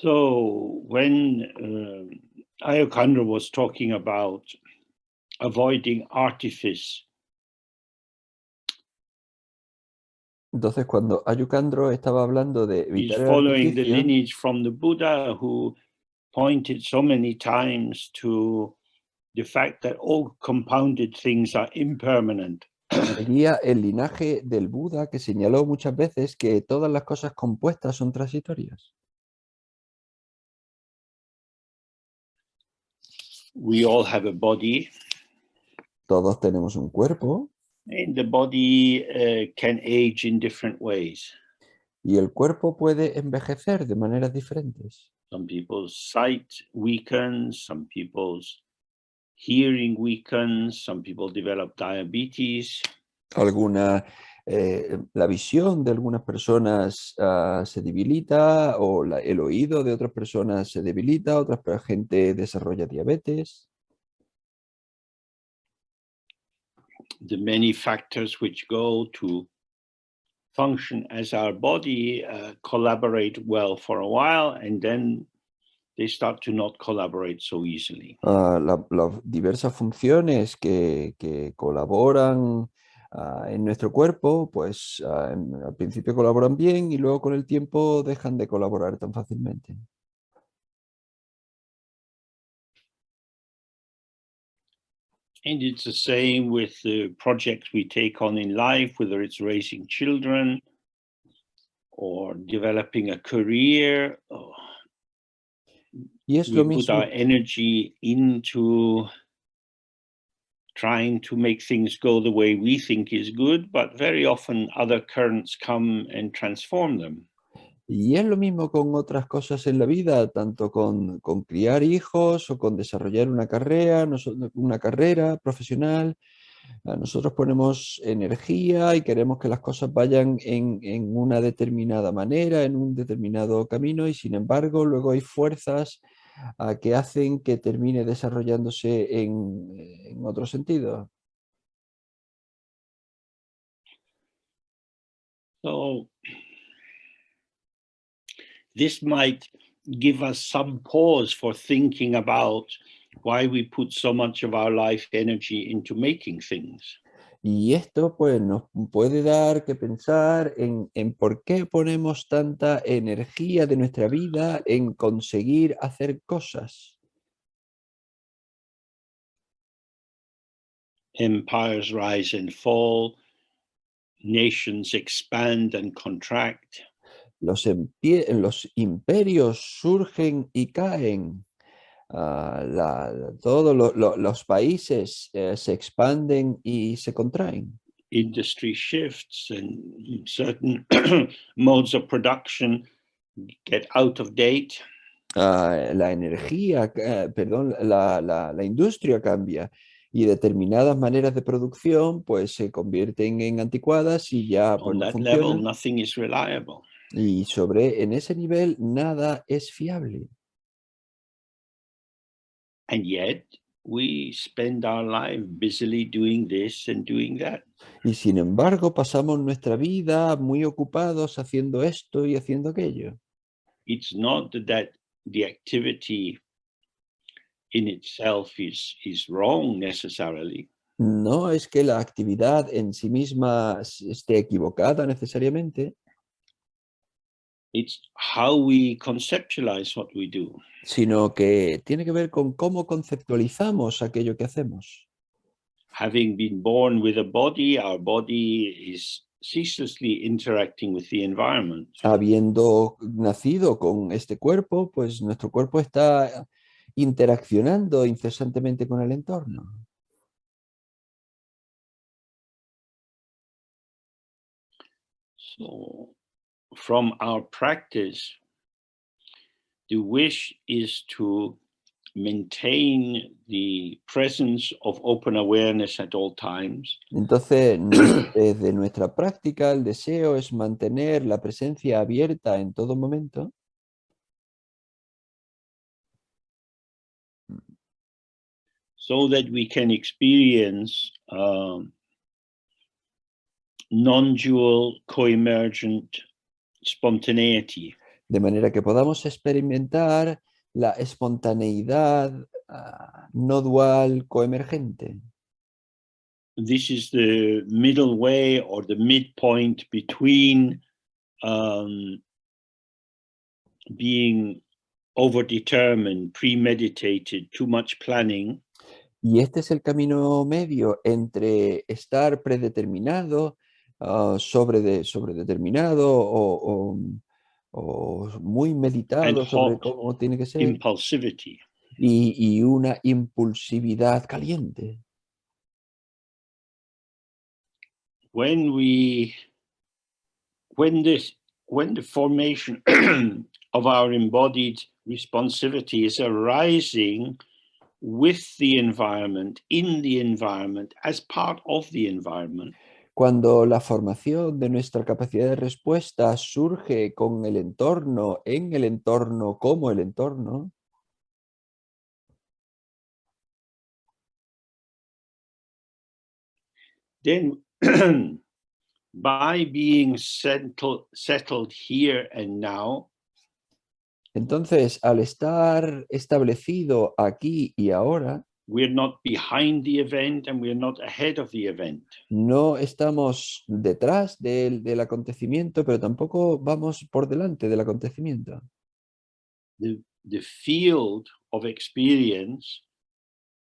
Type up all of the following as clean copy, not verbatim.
So when Ayokandra was talking about avoiding artifice, entonces cuando Ayukandro estaba hablando de he's evitar el following the artificio, lineage from the Buddha, who pointed so many times to the fact that all compounded things are impermanent. seguía el linaje del Buda, que señaló muchas veces que todas las cosas compuestas son transitorias. We all have a body, Todos tenemos un cuerpo and the body can age in different ways. y el cuerpo puede envejecer de maneras diferentes. Some people's sight weakens, some people's hearing weakens, some people develop diabetes. La visión de algunas personas se debilita, o el oído de otras personas se debilita, otra gente desarrolla diabetes. The many factors which go to function as our body collaborate well for a while, and then they start to not collaborate so easily. Las diversas funciones que colaboran en nuestro cuerpo, pues al principio colaboran bien y luego con el tiempo dejan de colaborar tan fácilmente. And it's the same with the projects we take on in life, whether it's raising children or developing a career. Y es We lo put mismo. our energy into trying to make things go the way we think is good, but very often other currents come and transform them. Y es lo mismo con otras cosas en la vida, tanto con criar hijos o con desarrollar una carrera profesional. Nosotros ponemos energía y queremos que las cosas vayan en una determinada manera, en un determinado camino, y sin embargo luego hay fuerzas que hacen que termine desarrollándose en otro sentido. So this might give us some pause for thinking about why we put so much of our life energy into making things. Y esto pues nos puede dar que pensar en por qué ponemos tanta energía de nuestra vida en conseguir hacer cosas. Empires rise and fall, nations expand and contract. Los imperios surgen y caen. Todos los países se expanden y se contraen. Industry shifts and certain modes of production get out of date. La industria cambia y determinadas maneras de producción pues se convierten en anticuadas y ya pues, On no that level, funcionan. nothing is reliable. Y en ese nivel nada es fiable. And yet we spend our life busily doing this and doing that. Y sin embargo pasamos nuestra vida muy ocupados haciendo esto y haciendo aquello. It's not that the activity in itself is wrong necessarily. No es que la actividad en sí misma esté equivocada necesariamente, It's how we conceptualize what we do. sino que tiene que ver con cómo conceptualizamos aquello que hacemos. Having been born with a body, our body is ceaselessly interacting with the environment. Habiendo nacido con este cuerpo, pues nuestro cuerpo está interaccionando incesantemente con el entorno. So from our practice, the wish is to maintain the presence of open awareness at all times. Entonces, desde nuestra práctica, el deseo es mantener la presencia abierta en todo momento. So that we can experience non-dual, co-emergent spontaneity. de manera que podamos experimentar la espontaneidad no dual coemergente. This is the middle way or the midpoint between being overdetermined, premeditated, too much planning, Y este es el camino medio entre estar predeterminado, sobredeterminado o muy and meditado sobre hot cómo tiene que ser impulsivity. y una impulsividad caliente. When the formation of our embodied responsivity is arising with the environment, in the environment, as part of the environment, Cuando la formación de nuestra capacidad de respuesta surge con el entorno, en el entorno, como el entorno, then by being settled here and now, entonces al estar establecido aquí y ahora, we're not behind the event and we're not ahead of the event. no estamos detrás del acontecimiento, pero tampoco vamos por delante del acontecimiento. The field of experience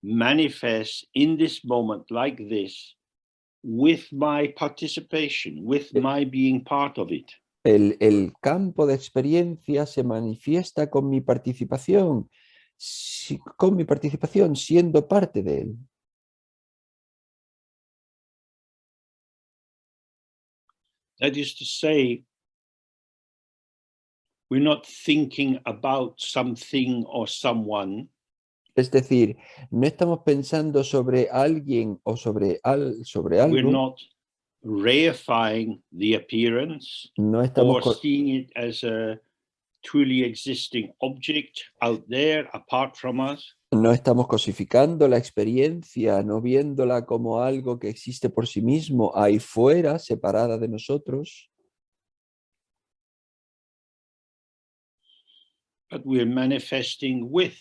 manifests in this moment like this with my participation, with E- my being part of it. El campo de experiencia se manifiesta con mi participación, siendo parte de él. That is to say, we're not thinking about something or someone. Es decir, no estamos pensando sobre alguien o sobre We're algo, not reifying the appearance no estamos, or seeing it as a truly existing object out there apart from us. no estamos cosificando la experiencia, no viéndola como algo que existe por sí mismo, ahí fuera, separada de nosotros, But we're manifesting with.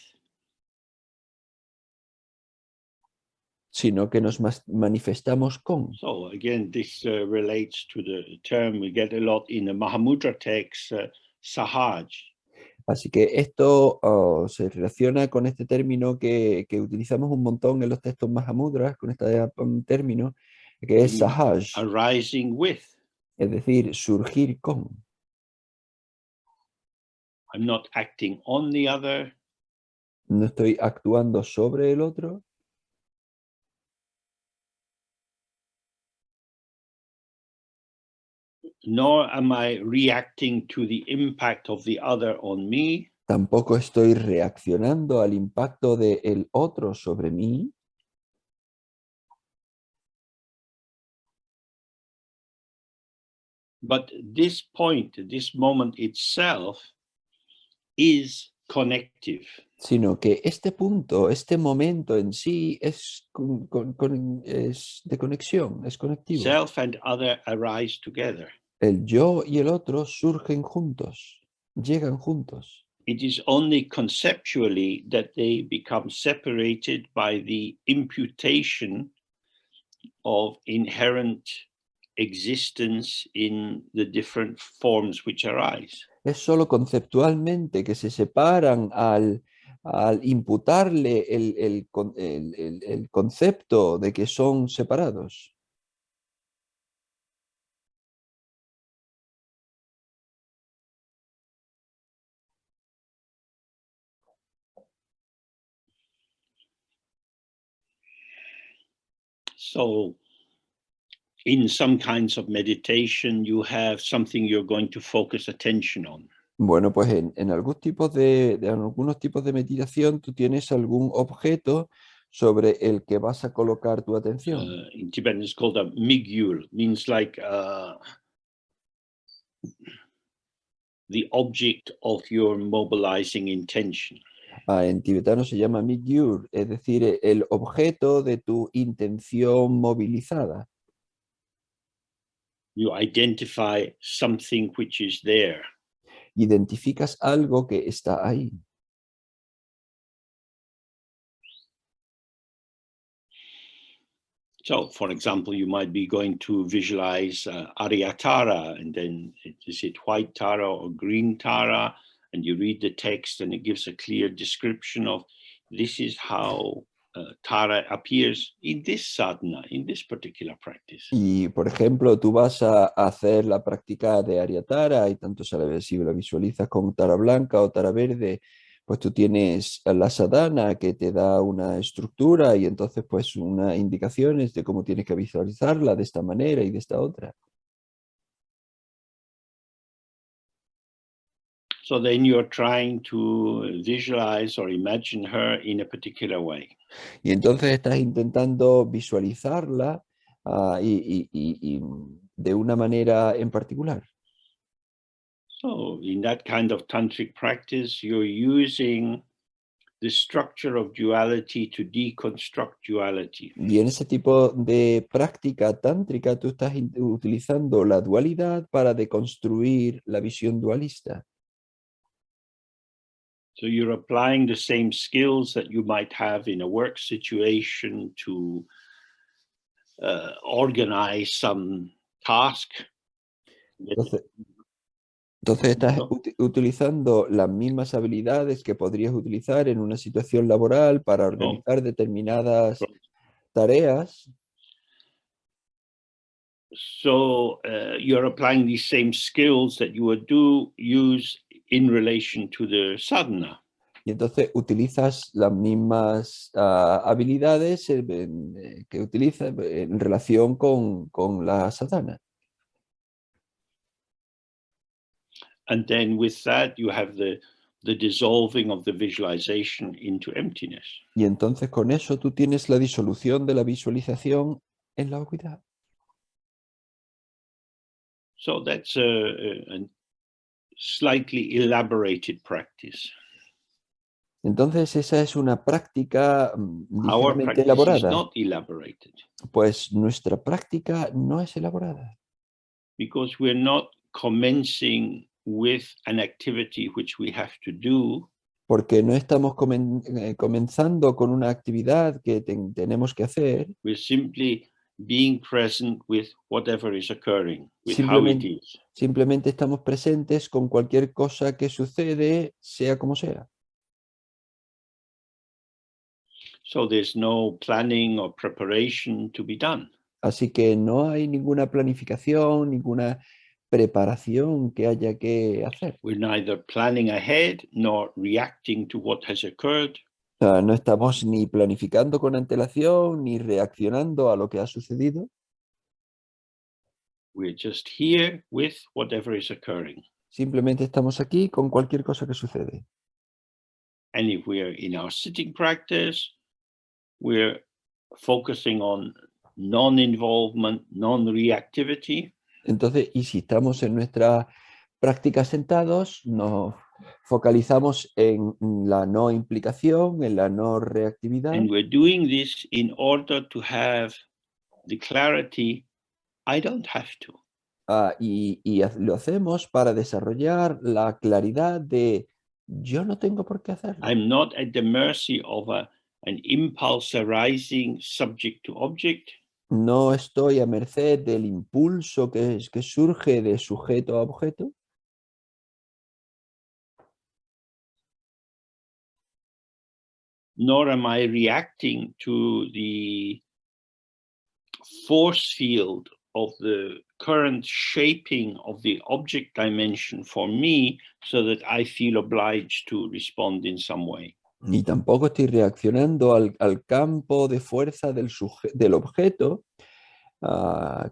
sino que nos manifestamos con. So again, this relates to the term we get a lot in the Mahamudra text, sahaj. Así que esto se relaciona con este término que utilizamos un montón en los textos Mahamudras, con este término, que es sahaj, Arising with. es decir, surgir con. I'm not acting on the other. No estoy actuando sobre el otro, Nor am I reacting to the impact of the other on me. tampoco estoy reaccionando al impacto del otro sobre mí, But this point, this moment itself is connective. sino que este punto, este momento en sí es, es de conexión, es conectivo. Self and other arise together. El yo y el otro surgen juntos, llegan juntos. It is only conceptually that they become separated by the imputation of inherent existence in the different forms which arise. Es solo conceptualmente que se separan al imputarle el concepto de que son separados. So in some kinds of meditation, you have something you're going to focus attention on. Bueno, pues en algunos tipos de meditación tú tienes algún objeto sobre el que vas a colocar tu atención. In Tibetan, it's called a migyul, means like the object of your mobilizing intention. En tibetano se llama migyur, es decir, el objeto de tu intención movilizada. You identify something which is there. identificas algo que está ahí. So, for example, you might be going to visualize Aryatara, and then is it white Tara or green Tara? And you read the text, and it gives a clear description of this is how Tara appears in this sadhana, in this particular practice. Y, por ejemplo, tú vas a hacer la práctica de Aryatara y tanto si la visualizas con Tara blanca o Tara verde, pues tú tienes la sadhana que te da una estructura y entonces pues unas indicaciones de cómo tienes que visualizarla de esta manera y de esta otra. So then you're trying to visualize or imagine her in a particular way. Y entonces estás intentando visualizarla y de una manera en particular. So in that kind of tantric practice, you're using the structure of duality to deconstruct duality. Y en ese tipo de práctica tántrica tú estás utilizando la dualidad para deconstruir la visión dualista. So you're applying the same skills that you might have in a work situation to organize some task. Entonces estás utilizando las mismas habilidades que podrías utilizar en una situación laboral para organizar determinadas tareas. So you're applying these same skills that you would use in relation to the sadhana. Y entonces utilizas las mismas habilidades que utilizas en relación con la sadhana. And then with that, you have the dissolving of the visualization into emptiness. Y entonces con eso tú tienes la disolución de la visualización en la vacuidad. So that's a slightly elaborated practice. Entonces esa es una práctica Our ligeramente practice is elaborada. not elaborated. Pues nuestra práctica no es elaborada. Because we're not commencing with an activity which we have to do. Porque no estamos comenzando con una actividad que tenemos que hacer. We're simply being present with whatever is occurring, with how it is. Simplemente estamos presentes con cualquier cosa que sucede, sea como sea. So there's no planning or preparation to be done. Así que no hay ninguna planificación, ninguna preparación que haya que hacer. We're neither planning ahead nor reacting to what has occurred. No estamos ni planificando con antelación ni reaccionando a lo que ha sucedido. We're just here with whatever is occurring. Simplemente estamos aquí con cualquier cosa que sucede. And if we are in our sitting practice, we're focusing on non-involvement, non-reactivity. Entonces, y si estamos en nuestra práctica sentados, nos focalizamos en la no implicación, en la no reactividad. And we're doing this in order to have the clarity, I don't have to. Y lo hacemos para desarrollar la claridad de yo no tengo por qué hacerlo. I'm not at the mercy of an impulse arising subject to object. No estoy a merced del impulso que surge de sujeto a objeto. Nor am I reacting to the force field of the current shaping of the object dimension for me so that I feel obliged to respond in some way. Ni tampoco estoy reaccionando al campo de fuerza del objeto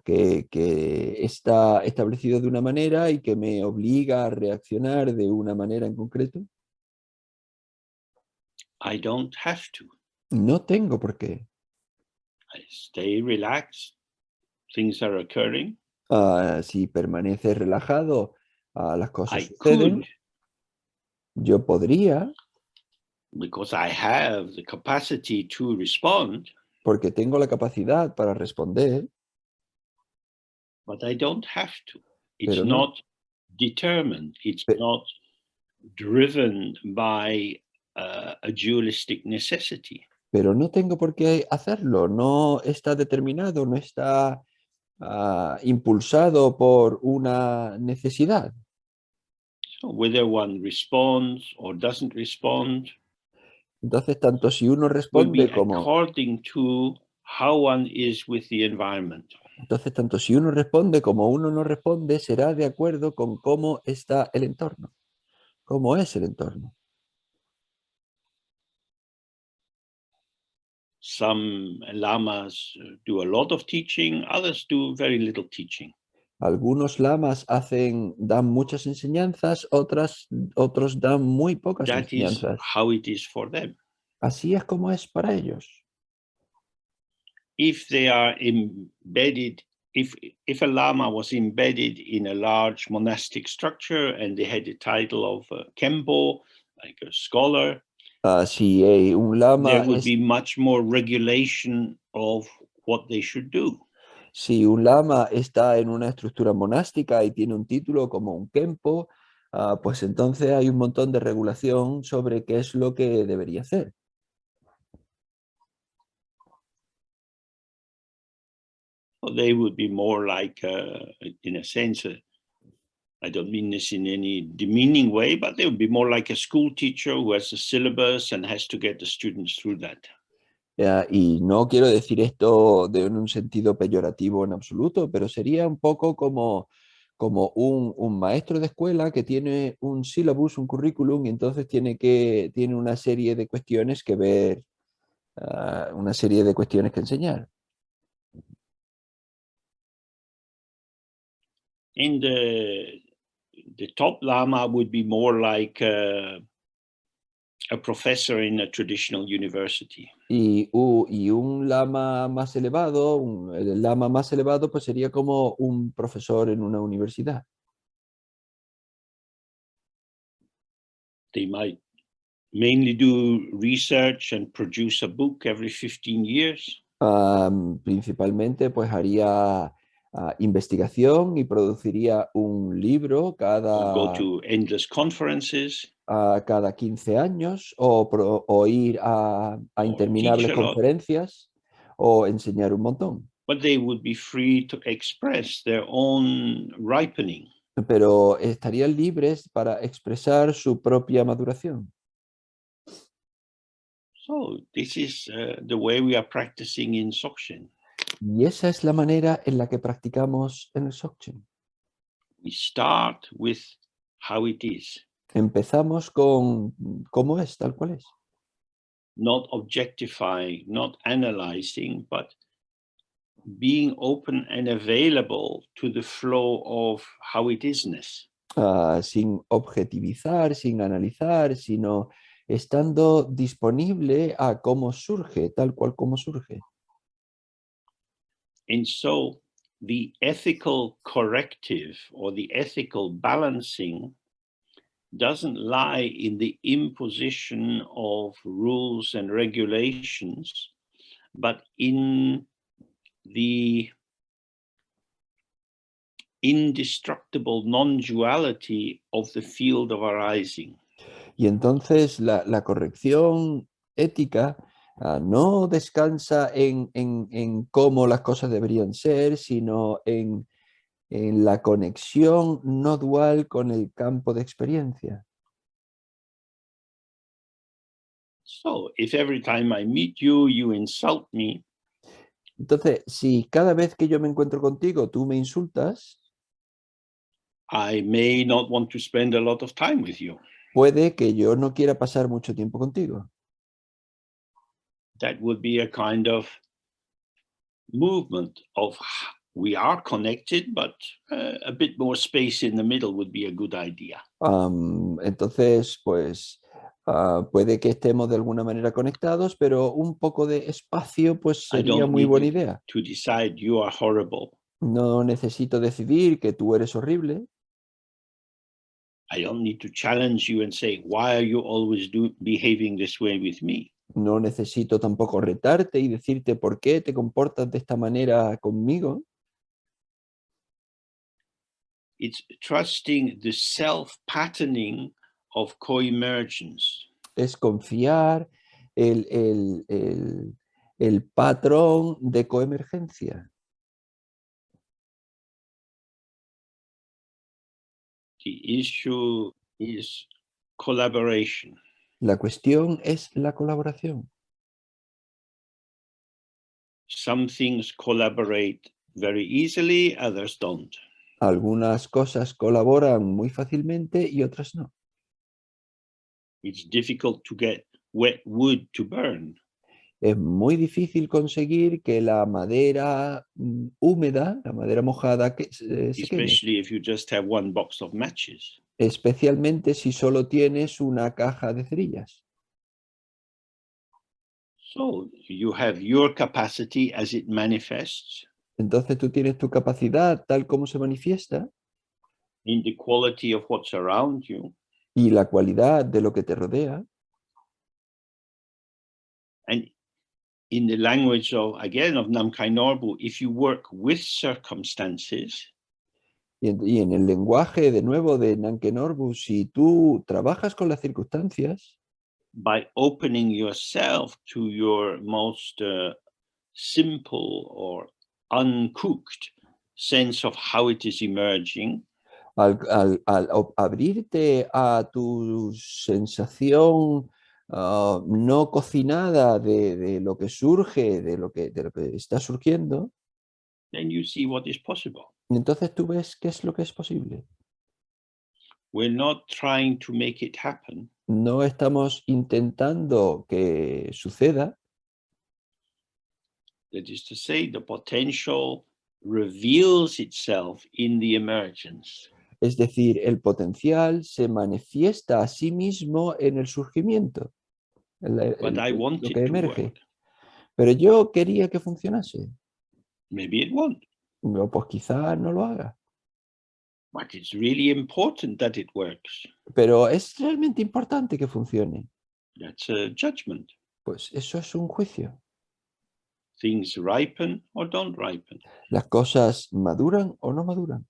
que está establecido de una manera y que me obliga a reaccionar de una manera en concreto. I don't have to. No tengo por qué. I stay relaxed. Things are occurring. Si permaneces relajado, las cosas I suceden. could, Yo podría, because I have the capacity to respond, porque tengo la capacidad para responder, but I don't have to. It's pero no. not determined. It's not driven by a dualistic necessity. Pero no tengo por qué hacerlo, no está determinado, no está impulsado por una necesidad. So whether one responds or doesn't respond Entonces, tanto si uno will be responde como according to how one is with the environment. Entonces, tanto si uno responde como uno no responde, será de acuerdo con cómo está el entorno, cómo es el entorno. Some lamas do a lot of teaching, others do very little teaching. Algunos lamas dan muchas enseñanzas, otros dan muy pocas That is enseñanzas. how it is for them. Así es como es para ellos. If they are embedded, if a lama was embedded in a large monastic structure and they had the title of Kempo, like a scholar, Si un there lama would be much more regulation of what they should do. Si un lama está en una estructura monástica y tiene un título como un Kempo, pues entonces hay un montón de regulación sobre qué es lo que debería hacer. So they would be more like, in a sense, I don't mean this in any demeaning way, but they would be more like a school teacher who has a syllabus and has to get the students through that. Y no quiero decir esto en un sentido peyorativo en absoluto, pero sería un poco como un maestro de escuela que tiene un syllabus, un currículum, y entonces tiene una serie de cuestiones que ver, una serie de cuestiones que enseñar. And the top lama would be more like a professor in a traditional university. Y un lama más elevado, el lama más elevado, pues sería como un profesor en una universidad. They might mainly do research and produce a book every 15 years. Principalmente, pues haría investigación y produciría un libro Or go cada, to endless conferences, cada 15 años o ir a or teach interminables a lot, conferencias o enseñar un montón. but they would be free to express their own ripening. Pero estarían libres para expresar su propia maduración. So this is the way we are practicing in Sokshin. Y esa es la manera en la que practicamos en el Dzogchen. We start with how it is, Empezamos con cómo es, tal cual es. not objectifying, not analyzing, but being open and available to the flow of how it isness. Sin objetivizar, sin analizar, sino estando disponible a cómo surge, tal cual como surge. And so the ethical corrective or the ethical balancing doesn't lie in the imposition of rules and regulations, but in the indestructible non-duality of the field of arising. Y entonces la corrección ética no descansa en cómo las cosas deberían ser, sino en la conexión no dual con el campo de experiencia. So if every time I meet you, you insult me, Entonces, si cada vez que yo me encuentro contigo tú me insultas, I may not want to spend a lot of time with you. puede que yo no quiera pasar mucho tiempo contigo. That would be a kind of movement of we are connected, but a bit more space in the middle would be a good idea. Entonces, pues puede que estemos de alguna manera conectados, pero un poco de espacio pues I sería don't muy need buena idea. to decide you are horrible. No necesito decidir que tú eres horrible. I don't need to challenge you and say, why are you always behaving this way with me? No necesito tampoco retarte y decirte por qué te comportas de esta manera conmigo. It's trusting the self-patterning of coemergence. Es confiar el patrón de coemergencia. The issue is collaboration. La cuestión es la colaboración. Some things collaborate very easily, others don't. Algunas cosas colaboran muy fácilmente y otras no. It's difficult to get wet wood to burn. Es muy difícil conseguir que la madera húmeda, la madera mojada, se queme. Especially if you just have one box of matches. Especialmente si solo tienes una caja de cerillas. So you have your capacity as it manifests Entonces tú tienes tu capacidad tal como se manifiesta in the quality of what's around you. y la cualidad de lo que te rodea. And in the language of, again, of Namkhai Norbu, if you work with circumstances, Y en el lenguaje, de nuevo, de Namkhai Norbu, si tú trabajas con las circunstancias, by opening yourself to your most simple or uncooked sense of how it is emerging, al abrirte a tu sensación no cocinada de lo que surge, de lo que está surgiendo, then you see what is possible. entonces tú ves qué es lo que es posible. We're not trying to make it happen. No estamos intentando que suceda. That is to say, the potential reveals itself in the emergence. Es decir, el potencial se manifiesta a sí mismo en el surgimiento, But I want lo it que to emerge. work. Pero yo quería que funcionase. Maybe it won't. No, pues quizá no lo haga. But it's really important that it works. Pero es realmente importante que funcione. That's a judgment. Pues eso es un juicio. Things ripen or don't ripen. Las cosas maduran o no maduran.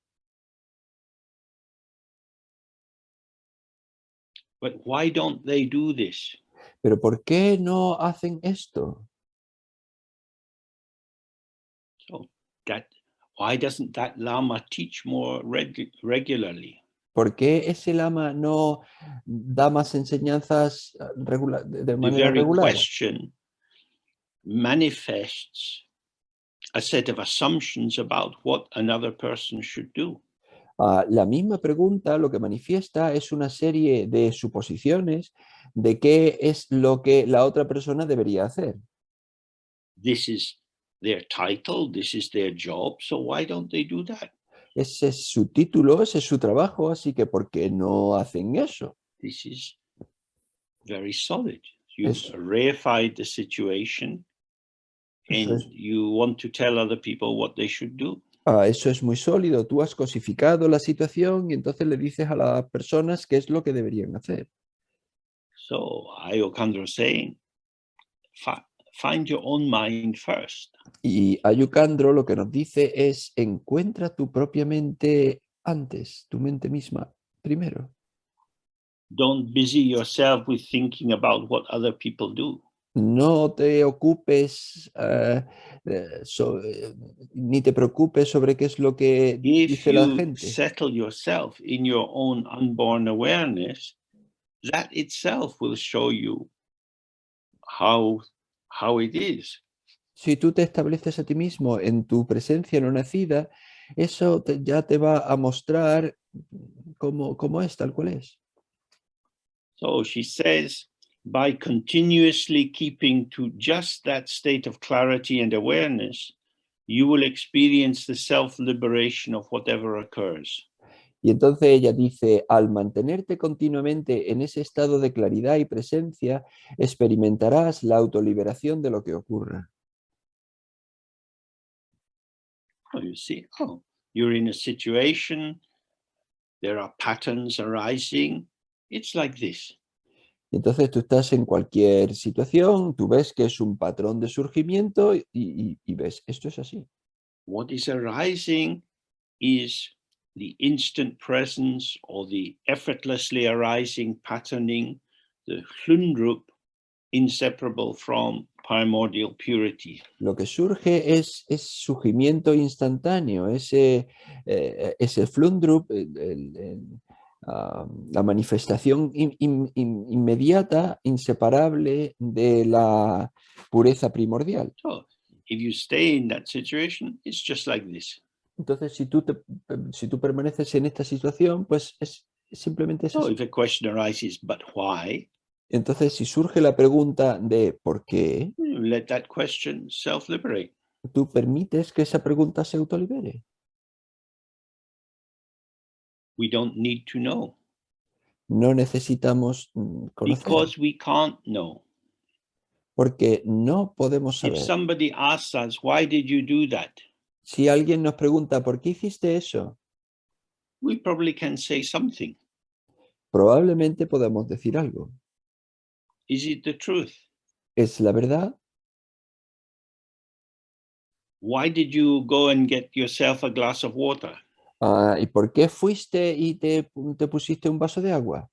But why don't they do this? Pero ¿por qué no hacen esto? So why doesn't that Lama teach more regularly? ¿Por qué ese lama no da más enseñanzas de The manera very regular? question manifests a set of assumptions about what another person should do. La misma pregunta lo que manifiesta es una serie de suposiciones de qué es lo que la otra persona debería hacer. This is their title, this is their job, so why don't they do that? Ese es su título, ese es su trabajo, así que ¿por qué no hacen eso? This is very solid. You've Eso reified the situation and es, you want to tell other people what they should do. eso es muy sólido. Tú has cosificado la situación y entonces le dices a las personas qué es lo que deberían hacer. So Ayokandro saying, find your own mind first. Y Ayukandro lo que nos dice es encuentra tu propia mente antes, tu mente misma primero. Don't busy yourself with thinking about what other people do. No te ocupes ni te preocupes sobre qué es lo que If dice la you gente. settle yourself in your own unborn awareness, that itself will show you how it is. Si tú te estableces a ti mismo en tu presencia no nacida, eso ya te va a mostrar cómo es, tal cual es. So she says, by continuously keeping to just that state of clarity and awareness, you will experience the self-liberation of whatever occurs. Y entonces ella dice, al mantenerte continuamente en ese estado de claridad y presencia, experimentarás la autoliberación de lo que ocurra. Oh, you see, you're in a situation, there are patterns arising, it's like this. Y entonces tú estás en cualquier situación, tú ves que es un patrón de surgimiento y ves, esto es así. What is arising is the instant presence or the effortlessly arising patterning, the hlundrup, inseparable from primordial purity. Lo que surge es surgimiento instantáneo, ese flundrup, la manifestación inmediata, inseparable de la pureza primordial. So if you stay in that situation, it's just like this. Entonces, si tú permaneces en esta situación, pues es simplemente So así. if a question arises, but why? Entonces, si surge la pregunta de ¿por qué?, Let that question self-liberate. tú permites que esa pregunta se autolibere. We don't need to know No necesitamos conocer, because we can't know. porque no podemos If saber. somebody asks us, why did you do that? Si alguien nos pregunta ¿por qué hiciste eso?, We probably can say something. probablemente podamos decir algo. Is it the truth? ¿Es la verdad? Why did you go and get yourself a glass of water? ¿Y por qué fuiste y te pusiste un vaso de agua?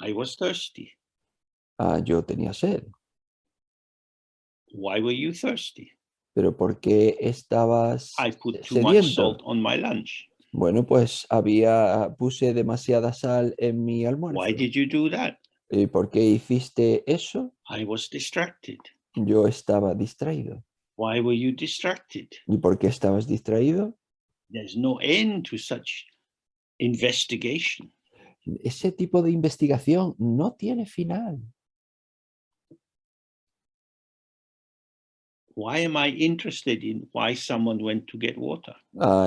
I was thirsty. Yo tenía sed. Why were you thirsty? ¿Pero por qué estabas I put too much sediento? salt on my lunch. Bueno, pues puse demasiada sal en mi almuerzo. Why did you do that? ¿Y por qué hiciste eso? I was distracted. Yo estaba distraído. Why were you distracted? ¿Y por qué estabas distraído? There's no end to such investigation. Ese tipo de investigación no tiene final. Why am I interested in why someone went to get water?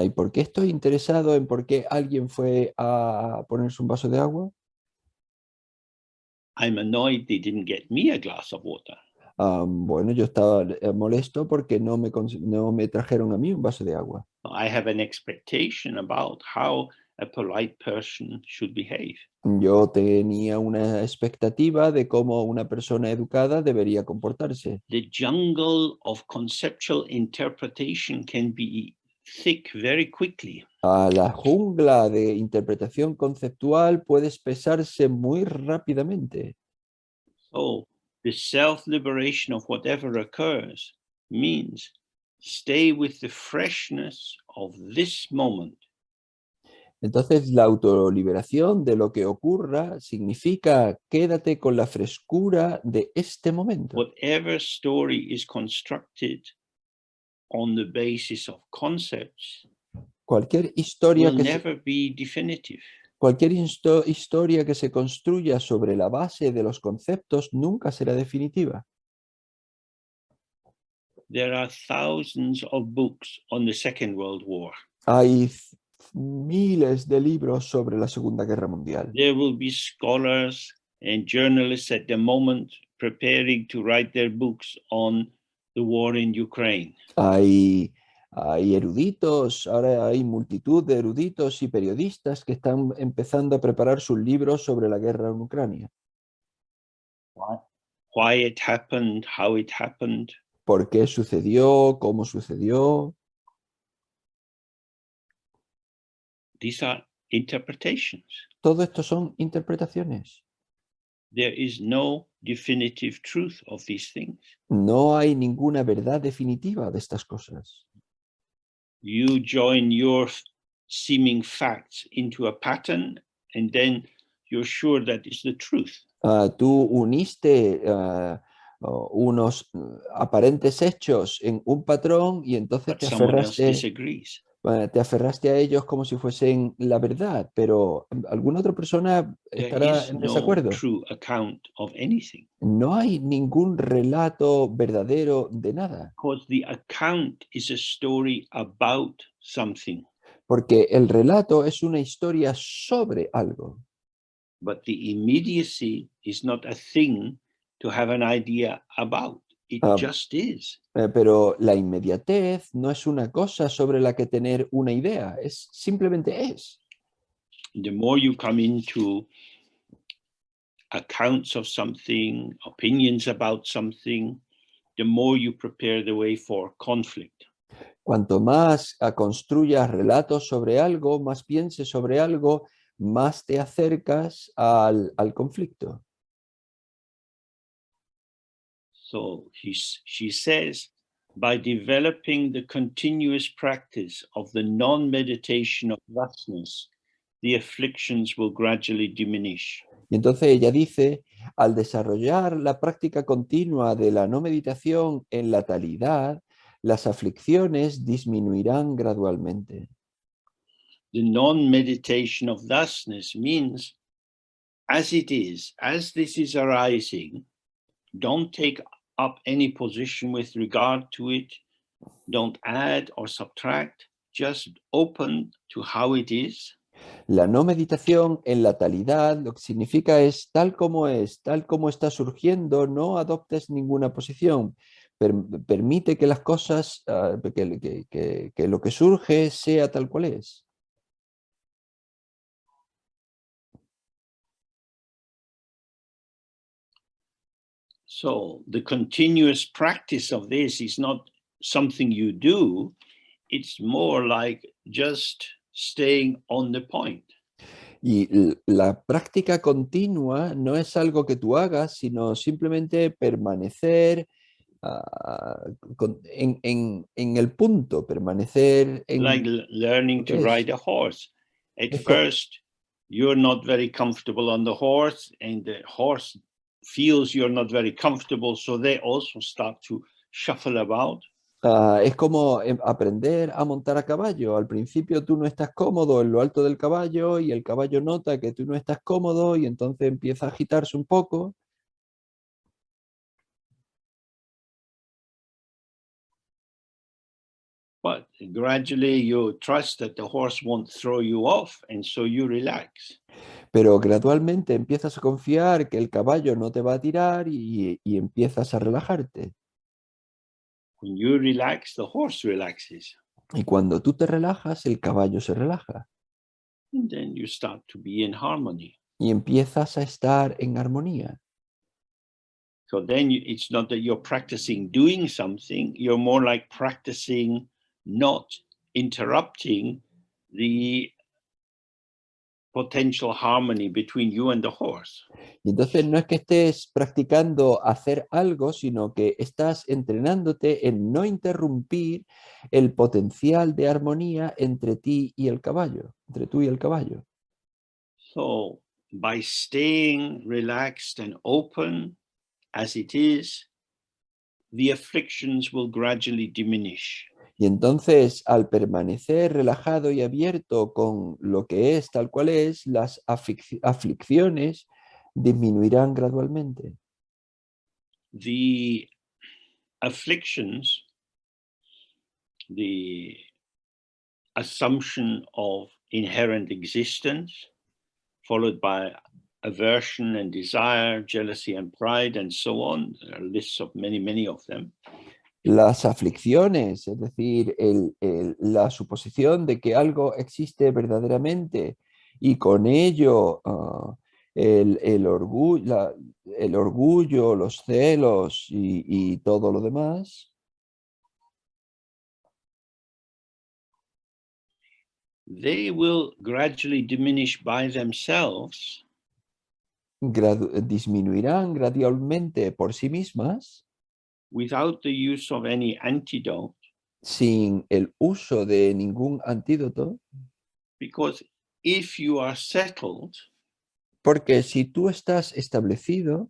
¿Y por qué estoy interesado en por qué alguien fue a ponerse un vaso de agua? I'm annoyed they didn't get me a glass of water. Bueno, yo estaba molesto porque no me trajeron a mí un vaso de agua. I have an expectation about how a polite person should behave. Yo tenía una expectativa de cómo una persona educada debería comportarse. The jungle of conceptual interpretation can be thick very quickly. La jungla de interpretación conceptual puede espesarse muy rápidamente. So the self-liberation of whatever occurs means stay with the freshness of this moment. Entonces, la autoliberación de lo que ocurra significa quédate con la frescura de este momento. Whatever story is constructed on the basis of concepts Cualquier historia will que never be definitive. Cualquier historia que se construya sobre la base de los conceptos nunca será definitiva. There are thousands of books on the Second World War. Hay miles de libros sobre la Segunda Guerra Mundial. There will be scholars and journalists at the moment preparing to write their books on the war in Ukraine. Hay eruditos, ahora hay multitud de eruditos y periodistas que están empezando a preparar sus libros sobre la guerra en Ucrania. Why it happened, how it happened. ¿Por qué sucedió? ¿Cómo sucedió? These are interpretations. Todo esto son interpretaciones. There is no definitive truth of these things. No hay ninguna verdad definitiva de estas cosas. You join your seeming facts into a pattern, and then you're sure that it's the truth. Tú uniste unos aparentes hechos en un patrón y entonces But someone else disagrees. te aferraste a ellos como si fuesen la verdad, pero alguna otra persona There estará is en no desacuerdo. true account of anything. No hay ningún relato verdadero de nada, Because the account is a story about something, porque el relato es una historia sobre algo. but the immediacy is not a thing to have an idea about. It just is. Pero la inmediatez no es una cosa sobre la que tener una idea, simplemente es. The more you come into accounts of something, opinions about something, the more you prepare the way for conflict. Cuanto más construyas relatos sobre algo, más pienses sobre algo, más te acercas al conflicto. So she says, by developing the continuous practice of the non-meditation of thusness, the afflictions will gradually diminish. Y entonces ella dice, al desarrollar la práctica continua de la no meditación en la talidad, las aflicciones disminuirán gradualmente. The non-meditation of thusness means, as it is, as this is arising, don't take up any position with regard to it, don't add or subtract, just open to how it is. La no meditación en la talidad lo que significa es, tal como está surgiendo, no adoptes ninguna posición. Permite que las cosas, que lo que surge sea tal cual es. So the continuous practice of this is not something you do, it's more like just staying on the point. Y la práctica continua no es algo que tú hagas, sino simplemente permanecer en el punto, permanecer Like en learning lo to que es. ride a horse. At Es first, you're not very comfortable on the horse, and the horse feels you're not very comfortable, so they also start to shuffle about. Es como aprender a montar a caballo. Al principio tú no estás cómodo en lo alto del caballo y el caballo nota que tú no estás cómodo y entonces empieza a agitarse un poco. But gradually you trust that the horse won't throw you off, and so you relax. Pero gradualmente empiezas a confiar que el caballo no te va a tirar y empiezas a relajarte. When you relax, the horse relaxes. Y cuando tú te relajas, el caballo se relaja. And then you start to be in harmony. Y empiezas a estar en armonía. So then it's not that you're practicing doing something, you're more like practicing not interrupting the potential harmony between you and the horse. Y entonces no es que estés practicando hacer algo, sino que estás entrenándote en no interrumpir el potencial de armonía entre ti y el caballo, entre tú y el caballo. So by staying relaxed and open as it is, the afflictions will gradually diminish. Y entonces, al permanecer relajado y abierto con lo que es tal cual es, las aflicciones disminuirán gradualmente. The afflictions, the assumption of inherent existence, followed by aversion and desire, jealousy and pride, and so on. There are lists of many, many of them. Las aflicciones, es decir, la suposición de que algo existe verdaderamente y con ello el orgullo, los celos y todo lo demás, They will gradually diminish by themselves disminuirán gradualmente por sí mismas without the use of any antidote, sin el uso de ningún antídoto, because if you are settled, porque si tú estás establecido,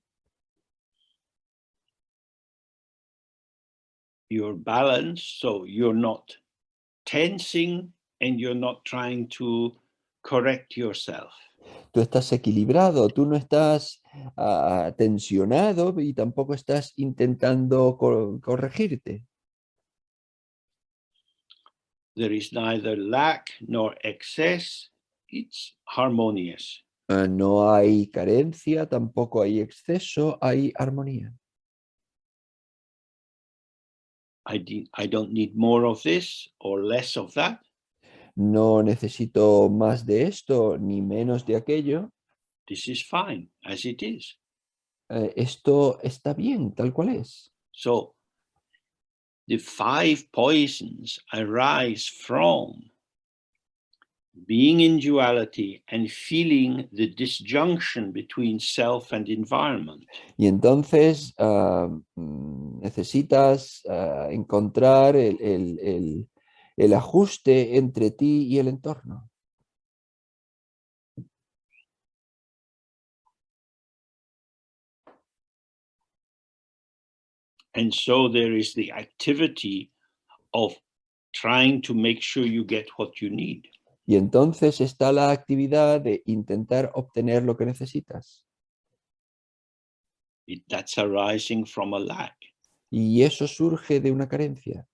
you're balanced, so you're not tensing and you're not trying to correct yourself. tú estás equilibrado, tú no estás tensionado y tampoco estás intentando corregirte. There is neither lack nor excess, it's harmonious. No hay carencia, tampoco hay exceso, hay armonía. I don't need more of this or less of that. No necesito más de esto ni menos de aquello. This is fine as it is. Esto está bien, tal cual es. So the 5 poisons arise from being in duality and feeling the disjunction between self and environment. Y entonces necesitas encontrar el ajuste entre ti y el entorno. And so there is the activity of trying to make sure you get what you need. Y entonces está la actividad de intentar obtener lo que necesitas. That's arising from a lack. Y eso surge de una carencia.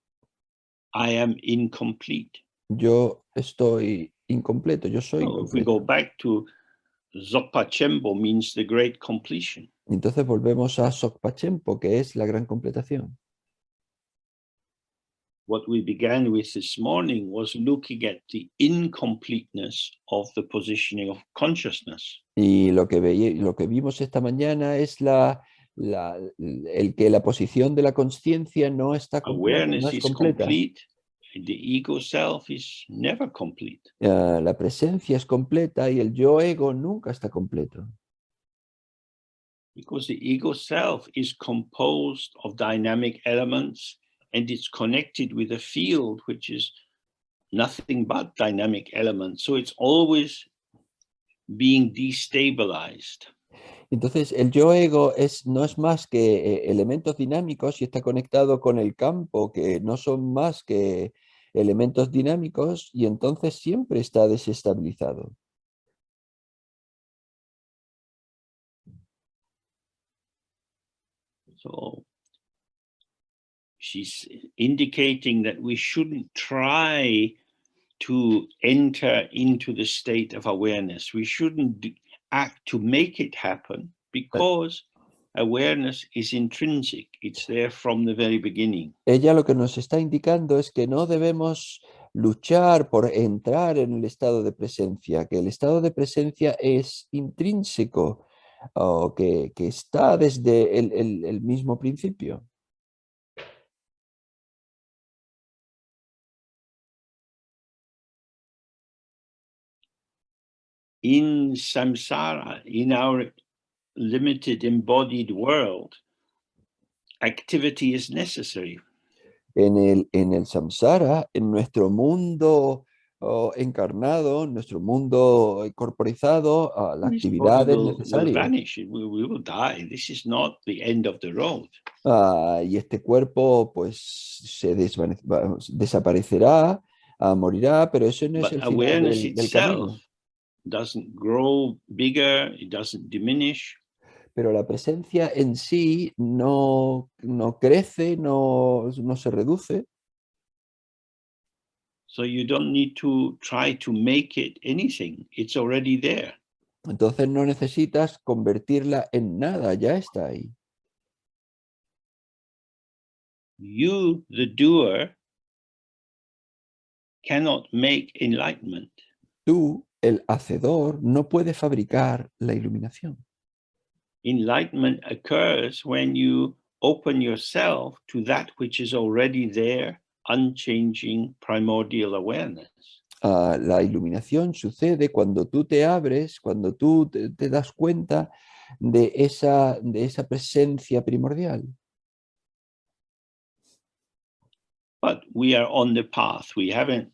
I am incomplete. Yo estoy incompleto, yo soy So if we go incompleto. back to Zopachembo, means the great completion. Entonces volvemos a Sokpachempo, que es la gran completación. What we began with this morning was looking at the incompleteness of the positioning of consciousness. Y lo que vimos esta mañana es el que la posición de la conciencia no está completa, no Awareness es is completa. complete. The ego self is never complete. La presencia es completa y el yo ego nunca está completo. Because the ego self is composed of dynamic elements and it's connected with a field which is nothing but dynamic elements. So it's always being destabilized. Entonces el yo ego no es más que elementos dinámicos y está conectado con el campo, que no son más que elementos dinámicos, y entonces siempre está desestabilizado. So she's indicating that we shouldn't try to enter into the state of awareness. We shouldn't act to make it happen, because awareness is intrinsic. It's there from the very beginning. Ella lo que nos está indicando es que no debemos luchar por entrar en el estado de presencia, que el estado de presencia es intrínseco, o que está desde el mismo principio. In samsara, in our limited embodied world, activity is necessary. En el samsara, en nuestro mundo encarnado, en nuestro mundo corporizado, la This actividad body es will necesaria. vanish. We will die. This is not the end of the road. Y este cuerpo pues desaparecerá, morirá, pero eso no es But el final awareness del itself camino. doesn't grow bigger, it doesn't diminish. Pero la presencia en sí no crece, no se reduce. So you don't need to try to make it anything. It's already there. Entonces no necesitas convertirla en nada, ya está ahí. You, the doer, cannot make enlightenment. Tú, el hacedor, no puedes fabricar la iluminación. Enlightenment occurs when you open yourself to that which is already there, unchanging primordial awareness. La iluminación sucede cuando tú te abres, cuando tú te das cuenta de esa presencia primordial. But we are on the path. We haven't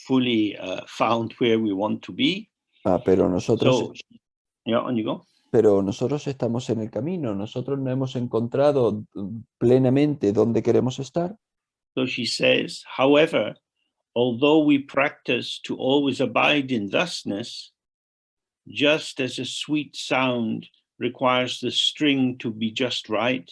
fully found where we want to be. Pero nosotros, So, yeah, on you go. Pero nosotros estamos en el camino, nosotros no hemos encontrado plenamente dónde queremos estar. So she says, however, although we practice to always abide in thusness, just as a sweet sound requires the string to be just right,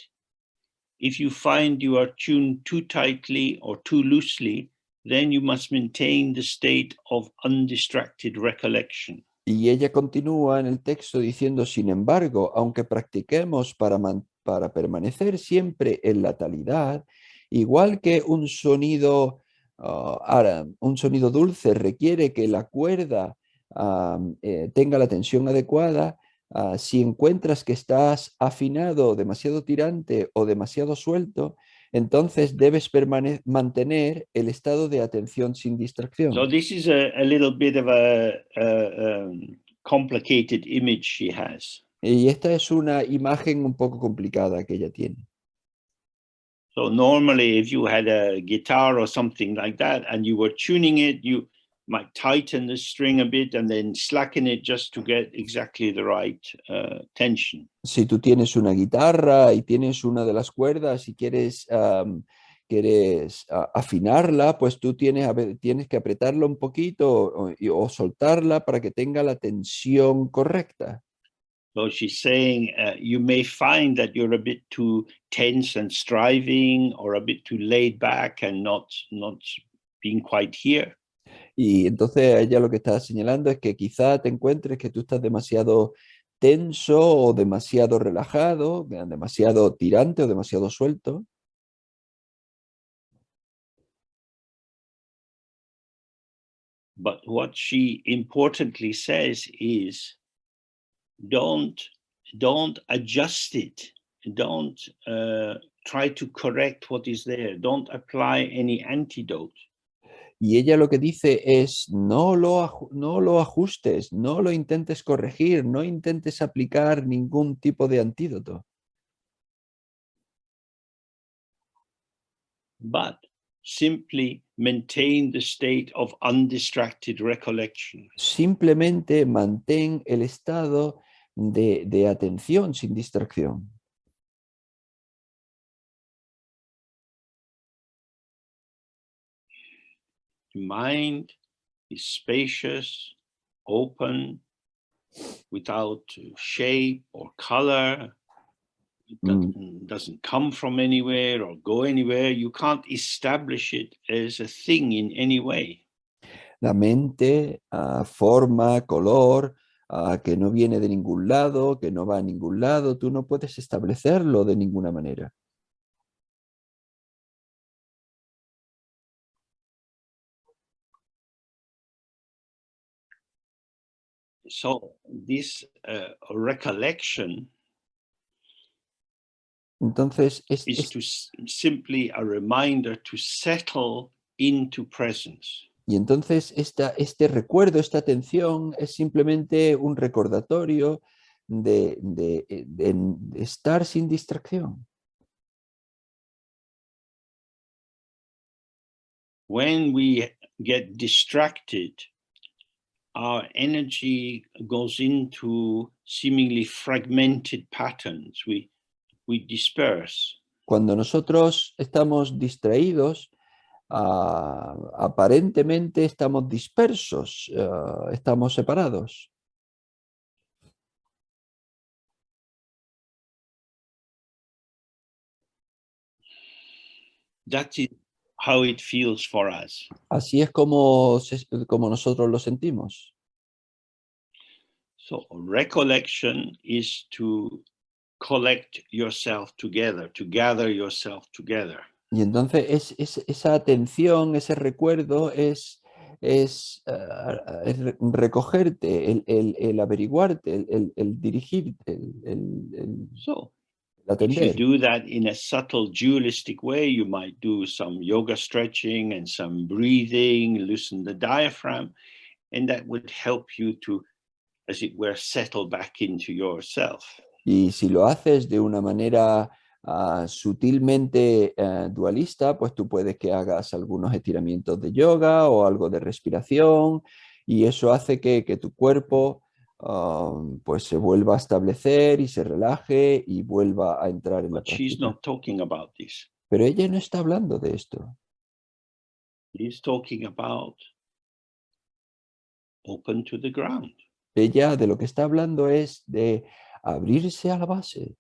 if you find you are tuned too tightly or too loosely, then you must maintain the state of undistracted recollection. Y ella continúa en el texto diciendo, sin embargo, aunque practiquemos para permanecer siempre en la talidad, igual que un sonido dulce requiere que la cuerda tenga la tensión adecuada, si encuentras que estás afinado, demasiado tirante o demasiado suelto, entonces debes mantener el estado de atención sin distracción. So this is a little bit of a complicated image she has. Y esta es una imagen un poco complicada que ella tiene. So normally if you had a guitar or something like that and you were tuning it, you might tighten the string a bit and then slacken it just to get exactly the right tension. Si tú tienes una guitarra y tienes una de las cuerdas y quieres afinarla, pues tú tienes que apretarla un poquito o soltarla para que tenga la tensión correcta. So she's saying you may find that you're a bit too tense and striving or a bit too laid back and not being quite here. Y entonces ella lo que está señalando es que quizá te encuentres que tú estás demasiado tenso o demasiado relajado, demasiado tirante o demasiado suelto. But what she importantly says is don't adjust it. Don't try to correct what is there. Don't apply any antidote. Y ella lo que dice es, no lo ajustes, no lo intentes corregir, no intentes aplicar ningún tipo de antídoto. But simply maintain the state of undistracted recollection. Simplemente mantén el estado de atención sin distracción. Mind is spacious, open, without shape or color. It doesn't come from anywhere or go anywhere. You can't establish it as a thing in any way. La mente, forma, color, que no viene de ningún lado, que no va a ningún lado, tú no puedes establecerlo de ninguna manera. So this recollection Entonces, is to simply a reminder to settle into presence. y entonces este recuerdo, esta atención es simplemente un recordatorio de estar sin distracción. When we get distracted, our energy goes into seemingly fragmented patterns. We disperse. Cuando nosotros estamos distraídos, aparentemente estamos dispersos, estamos separados. That is how it feels for us. Así es como nosotros lo sentimos. So recollection is to collect yourself together, to gather yourself together. Y entonces esa atención, ese recuerdo es recogerte, el averiguarte, el dirigirte, So if you atender. do that in a subtle dualistic way, you might do some yoga stretching and some breathing, loosen the diaphragm, and that would help you to, as it were, settle back into yourself. Y si lo haces de una manera sutilmente dualista, pues tú puedes que hagas algunos estiramientos de yoga o algo de respiración, y eso hace que tu cuerpo pues se vuelva a establecer y se relaje y vuelva a entrar en la But she's práctica. not talking about this. Pero ella no está hablando de esto. She's talking about open to the ground. Ella de lo que está hablando es de abrirse a la base.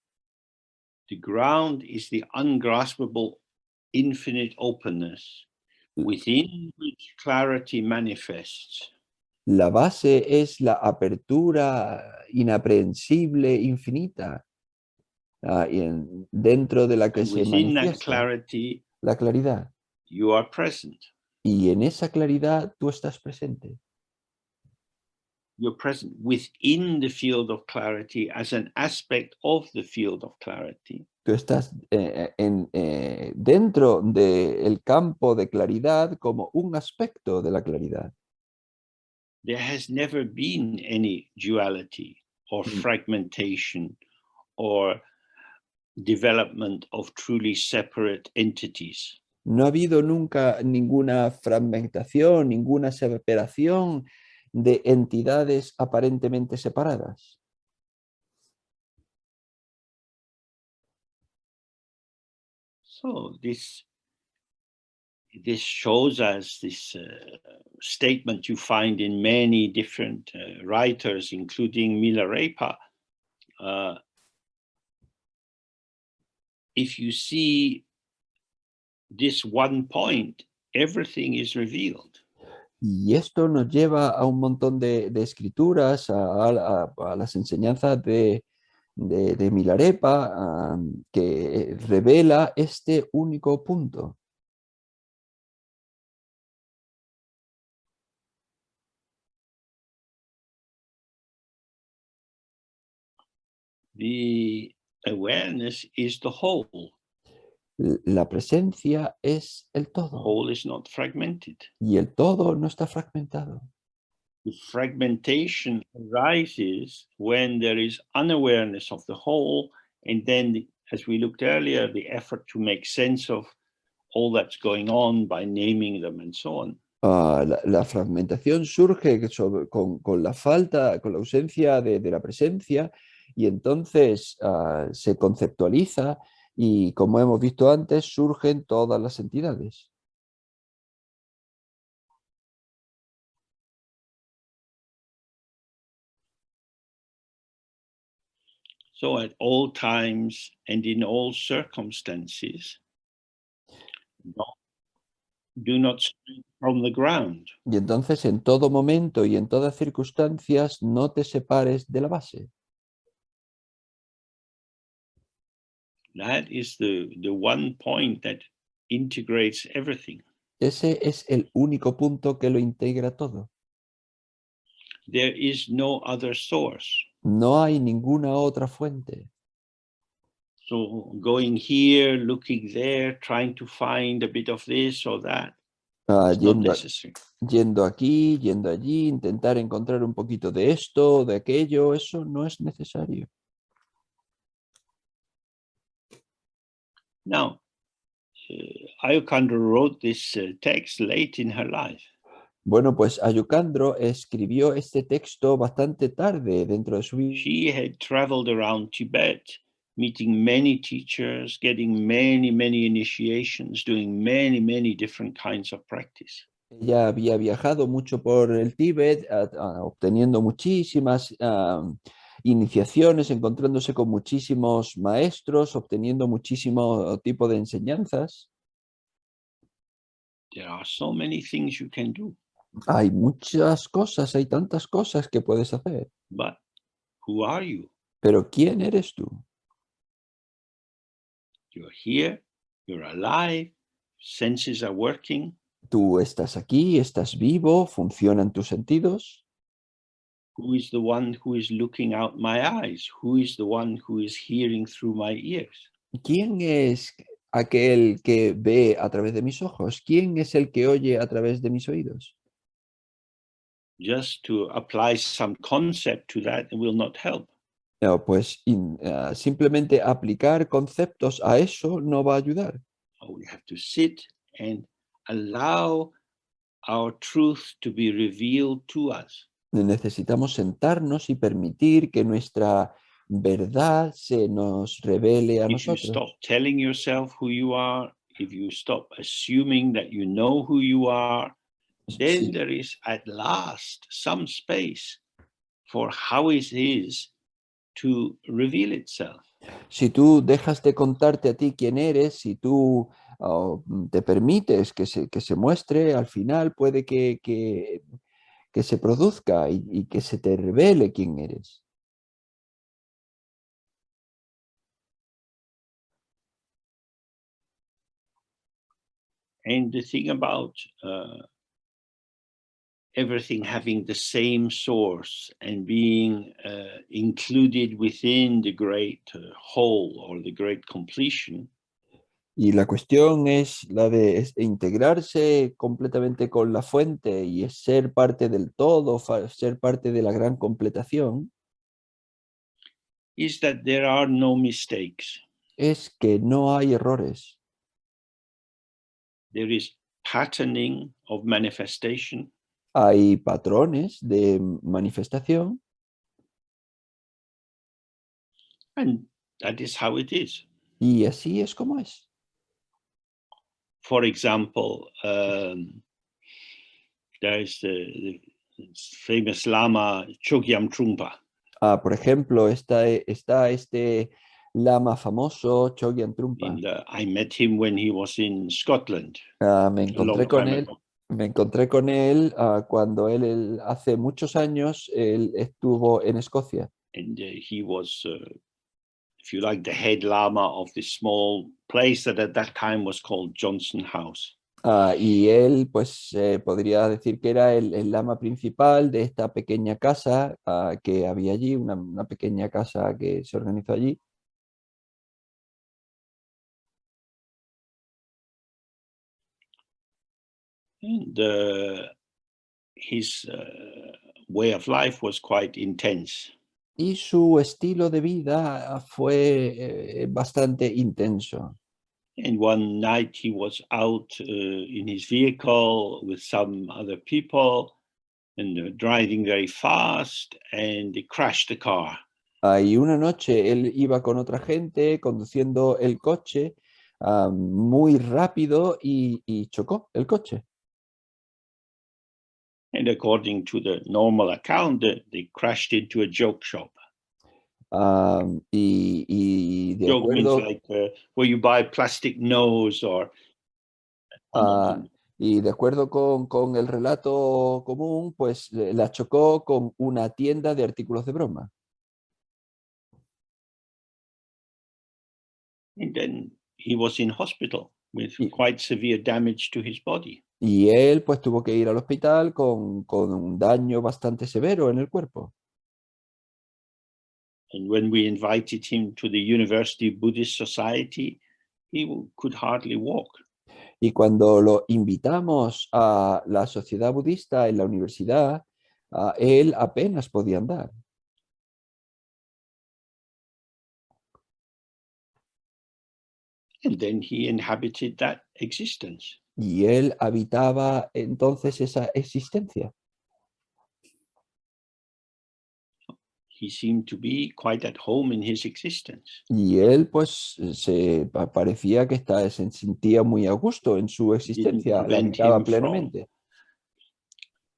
The ground is the ungraspable infinite openness within which clarity manifests. La base es la apertura inaprehensible, infinita, dentro de la que And se within that manifiesta clarity, la claridad. you are present. Y en esa claridad tú estás presente. You're present within the field of clarity as an aspect of the field of clarity. Tú estás dentro del campo de claridad como un aspecto de la claridad. There has never been any duality or fragmentation or development of truly separate entities. No ha habido nunca ninguna fragmentación, ninguna separación de entidades aparentemente separadas. So this shows us this statement you find in many different writers, including Milarepa. If you see this one point, everything is revealed. Y esto nos lleva a un montón de escrituras, a las enseñanzas de Milarepa, que revela este único punto. The awareness is the whole. La presencia es el todo Whole is not fragmented. y el todo no está fragmentado. The fragmentation arises when there is unawareness of the whole, and then, as we looked earlier, the effort to make sense of all that's going on by naming them and so on. La fragmentación surge con la falta, con la ausencia de la presencia, y entonces se conceptualiza y, como hemos visto antes, surgen todas las entidades. So at all times and in all circumstances, do not spring from the ground. Y entonces, en todo momento y en todas circunstancias, no te separes de la base. That is the one point that integrates everything. Ese es el único punto que lo integra todo. There is no other source. No hay ninguna otra fuente. So going here, looking there, trying to find a bit of this or that, it's not necessary. Yendo aquí, yendo allí, intentar encontrar un poquito de esto, de aquello, eso no es necesario. Now, Ayukandra wrote this text late in her life. Bueno, pues Ayukandro escribió este texto bastante tarde dentro de su vida. She had traveled around Tibet, meeting many teachers, getting many initiations, doing many different kinds of practice. Ella había viajado mucho por el Tíbet, obteniendo muchísimas iniciaciones, encontrándose con muchísimos maestros, obteniendo muchísimo tipo de enseñanzas. There are so many things you can do. Hay muchas cosas, hay tantas cosas que puedes hacer. But who are you? Pero ¿quién eres tú? You're here, you're alive, senses are working. Tú estás aquí, estás vivo, funcionan tus sentidos. Who is the one who is looking out my eyes? Who is the one who is hearing through my ears? ¿Quién es aquel que ve a través de mis ojos? ¿Quién es el que oye a través de mis oídos? Just to apply some concept to that will not help. No, pues simplemente aplicar conceptos a eso no va a ayudar. We have to sit and allow our truth to be revealed to us. Necesitamos sentarnos y permitir que nuestra verdad se nos revele a If you nosotros. stop telling yourself who you are, if you stop assuming that you know who you are, then there is at last some space for how it is to reveal itself. Si tú dejas de contarte a ti quién eres, si tú te permites que se muestre, al final puede que se produzca y que se te revele quién eres. And the thing about everything having the same source and being included within the great whole or the great completion, Y la cuestión es la de integrarse completamente con la fuente y es ser parte del todo, ser parte de la gran completación, is that there are no mistakes. es que no hay errores. There is patterning of manifestation, Hay patrones de manifestación and that is how it is. y así es como es. For example, there is the famous Lama Chogyam Trungpa. Por ejemplo, está este lama famoso, Chogyam Trungpa. I met him when he was in Scotland Me a long encontré con time él, ago. cuando él hace muchos años él estuvo en Escocia. And he was, if you like, the head Lama of this small place that at that time was called Johnson House. Y él, pues, podría decir que era el lama principal de esta pequeña casa que había allí, una pequeña casa que se organizó allí. And his way of life was quite intense. Y su estilo de vida fue bastante intenso. And one night he was out in his vehicle with some other people and driving very fast, and they crashed the car. Y una noche él iba con otra gente conduciendo el coche muy rápido y chocó el coche. And according to the normal account, they crashed into a joke shop. Y de Joke means acuerdo, like where you buy plastic nose or y de acuerdo con el relato común, pues la chocó con una tienda de artículos de broma. and then he was in hospital with Y, quite severe damage to his body. y él pues tuvo que ir al hospital con un daño bastante severo en el cuerpo. And when we invited him to the University Buddhist Society, he could hardly walk. Y cuando lo invitamos a la sociedad budista en la universidad, él apenas podía andar. And then he inhabited that existence. Y él habitaba entonces esa existencia. He seemed to be quite at home in his existence. Y él pues parecía que se sentía muy a gusto en su It didn't existencia, la prevent habitaba him from plenamente.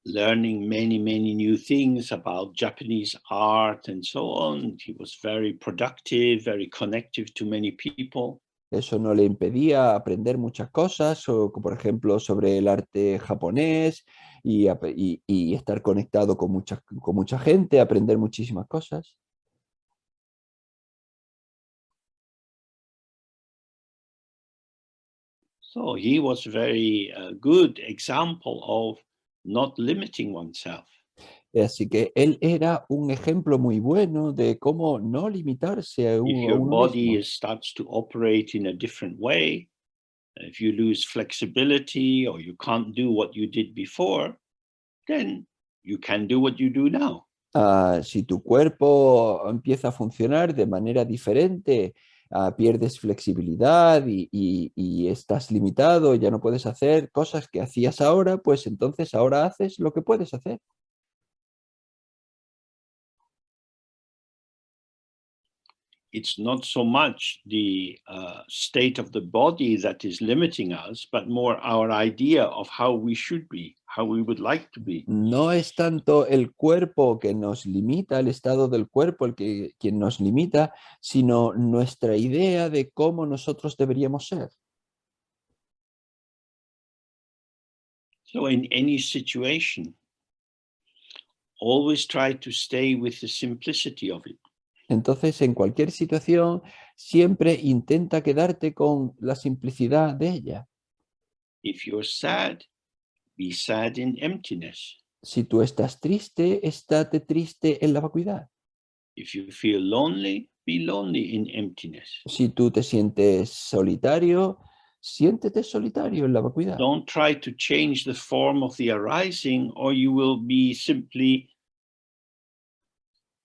learning many new things about Japanese art and so on. He was very productive, very connective to many people. Eso no le impedía aprender muchas cosas, por ejemplo, sobre el arte japonés y estar conectado con mucha gente, aprender muchísimas cosas. So he was a very good example of not limiting oneself. Así que él era un ejemplo muy bueno de cómo no limitarse a If a your uno body mismo. starts to operate in a different way, if you lose flexibility or you can't do what you did before, then you can do what you do now. Si tu cuerpo empieza a funcionar de manera diferente, pierdes flexibilidad y estás limitado, ya no puedes hacer cosas que hacías ahora, pues entonces ahora haces lo que puedes hacer. It's not so much the state of the body that is limiting us, but more our idea of how we should be, how we would like to be. No es tanto el cuerpo que nos limita, el estado del cuerpo quien nos limita, sino nuestra idea de cómo nosotros deberíamos ser. So in any situation, always try to stay with the simplicity of it. Entonces, en cualquier situación, siempre intenta quedarte con la simplicidad de ella. If you're sad, be sad in emptiness. Si tú estás triste, estate triste en la vacuidad. If you feel lonely, be lonely in emptiness. Si tú te sientes solitario, siéntete solitario en la vacuidad. Don't try to change the form of the arising, or you will be simply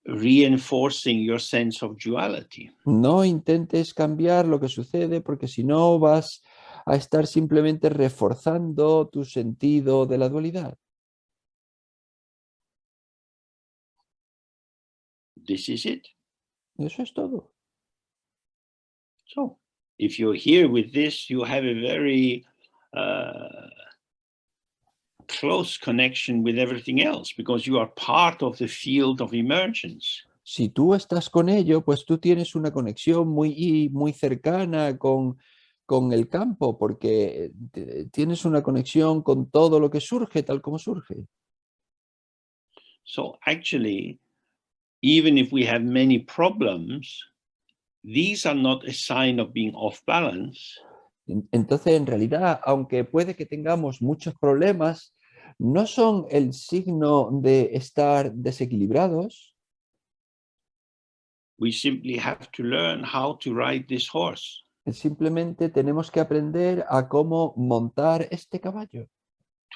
reinforcing your sense of duality. No intentes cambiar lo que sucede, porque si no vas a estar simplemente reforzando tu sentido de la dualidad. This is it. Eso es todo. So, if you're here with this, you have a very close connection with everything else, because you are part of the field of emergence. Si tú estás con ello, pues tú tienes una conexión muy cercana con el campo, porque tienes una conexión con todo lo que surge, tal como surge. So actually, even if we have many problems, these are not a sign of being off balance. Entonces, en realidad, aunque puede que tengamos muchos problemas, no son el signo de estar desequilibrados. We simply have to learn how to ride this horse. Simplemente tenemos que aprender a cómo montar este caballo.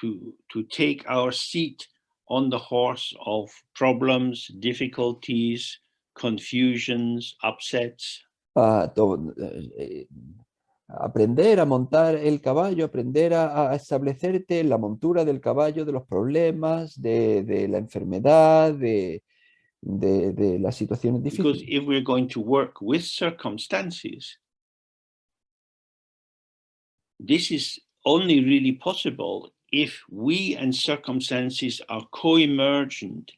To take our seat on the horse of problems, difficulties, confusions, upsets. Aprender a montar el caballo, aprender a establecerte en la montura del caballo, de los problemas, de la enfermedad, de las situaciones Because difíciles. if we're going to work with circumstances, this is only really possible if we and circumstances are co-emergent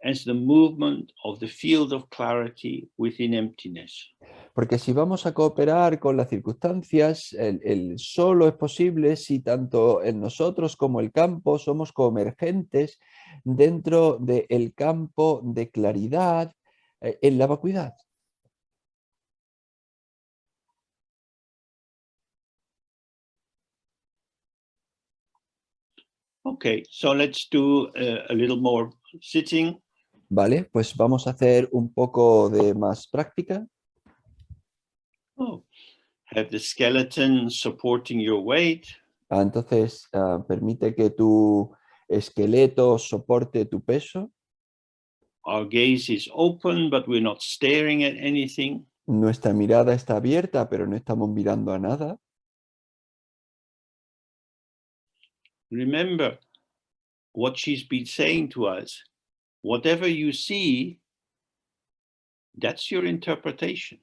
as the movement of the field of clarity within emptiness. Porque si vamos a cooperar con las circunstancias, el solo es posible si tanto en nosotros como el campo somos convergentes dentro del campo de claridad en la vacuidad. Okay, so let's do a little more sitting. Vale, pues vamos a hacer un poco de más práctica. Oh, have the skeleton supporting your weight. Entonces, permite que tu esqueleto soporte tu peso. Our gaze is open, but we're not staring at anything. Nuestra mirada está abierta, pero no estamos mirando a nada. Remember what she's been saying to us. Whatever you see, that's your interpretation.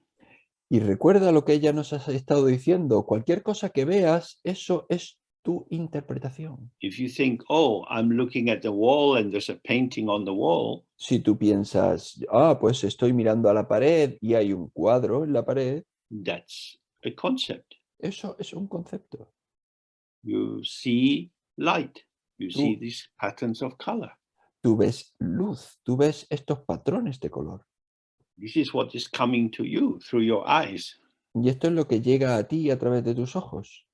Y recuerda lo que ella nos ha estado diciendo. Cualquier cosa que veas, eso es tu interpretación. If you think, oh, I'm looking at the wall and there's a painting on the wall, Si tú piensas, pues estoy mirando a la pared y hay un cuadro en la pared, that's a concept. eso es un concepto. You see light. You see Tú, these patterns of color. tú ves luz, tú ves estos patrones de color. This is what is coming to you through your eyes. Y esto es lo que llega a ti a través de tus ojos.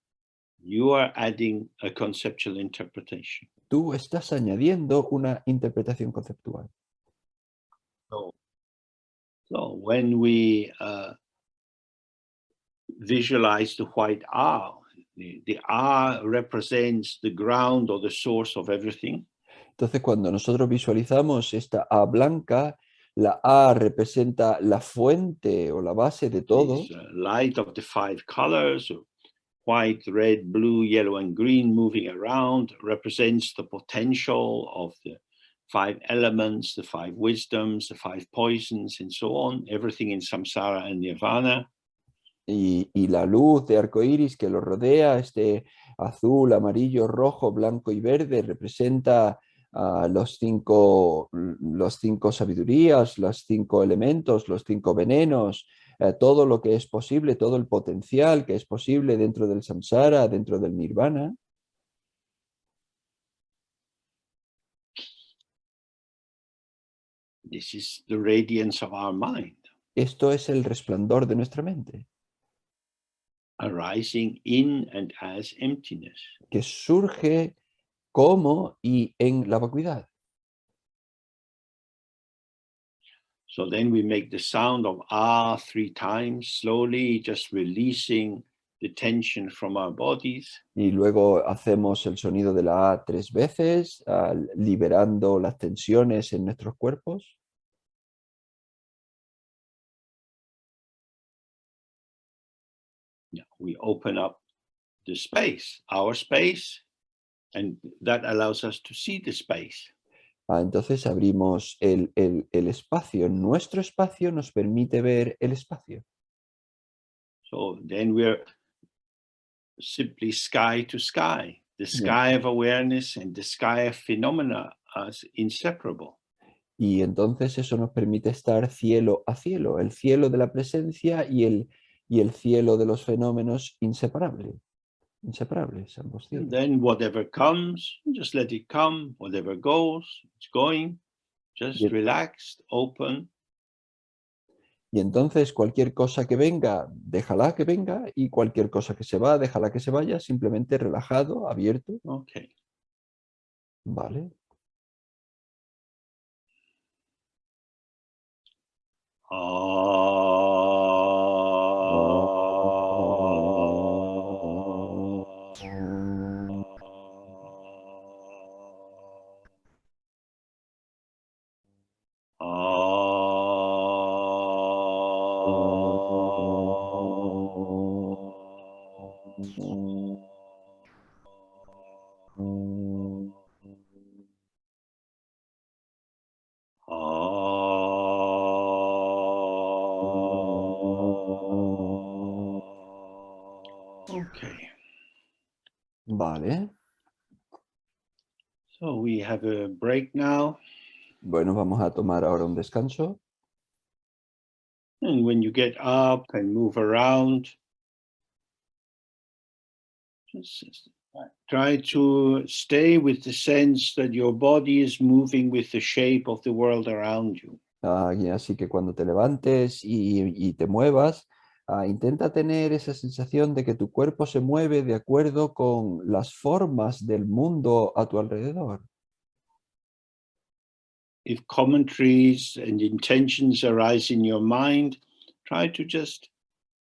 You are adding a conceptual interpretation. Tú estás añadiendo una interpretación conceptual. So when we visualize the white R, the R represents the ground or the source of everything. Entonces, cuando nosotros visualizamos esta A blanca, la A representa la fuente o la base de todo. This light of the five colors, white, red, blue, yellow, and green, moving around, represents the potential of the five elements, the five wisdoms, the five poisons, and so on, everything in samsara and nirvana. Y la luz de arco iris que lo rodea, este azul, amarillo, rojo, blanco y verde, representa los cinco sabidurías, los cinco elementos, los cinco venenos, todo lo que es posible, todo el potencial que es posible dentro del samsara, dentro del nirvana. This is the radiance of our mind. Esto es el resplandor de nuestra mente, Arising in and as emptiness. que surge cómo y en la vacuidad. So then we make the sound of ah 3 times, slowly, just releasing the tension from our bodies. Y luego hacemos el sonido de la A 3 veces, liberando las tensiones en nuestros cuerpos. Yeah, we open up the space, our space, and that allows us to see the space. Entonces abrimos el espacio. Nuestro espacio nos permite ver el espacio. So then we're simply sky to sky. The Bien. sky of awareness and the sky of phenomena are inseparable. Y entonces eso nos permite estar cielo a cielo, el cielo de la presencia y el cielo de los fenómenos inseparables, ambos And cielos. then whatever comes, just let it come. Whatever goes, it's going. Just Bien. relaxed, open. Y entonces cualquier cosa que venga, déjala que venga, y cualquier cosa que se va, déjala que se vaya, simplemente relajado, abierto. Okay. Vale. Okay. Vale. So we have a break now. Bueno, vamos a tomar ahora un descanso. And when you get up and move around, just try to stay with the sense that your body is moving with the shape of the world around you. Y así que cuando te levantes y te muevas, intenta tener esa sensación de que tu cuerpo se mueve de acuerdo con las formas del mundo a tu alrededor. If commentaries and intentions arise in your mind, try to just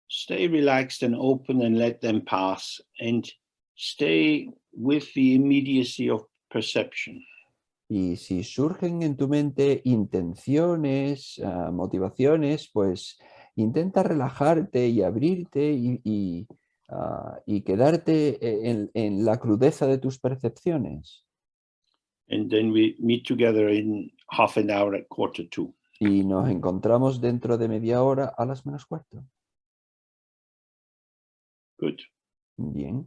stay relaxed and open and let them pass, and stay with the immediacy of perception. Y si surgen en tu mente intenciones, motivaciones, pues intenta relajarte y abrirte y quedarte en la crudeza de tus percepciones. And then we meet together in half an hour at 1:45. Y nos encontramos dentro de media hora a las menos cuarto. Good. Bien.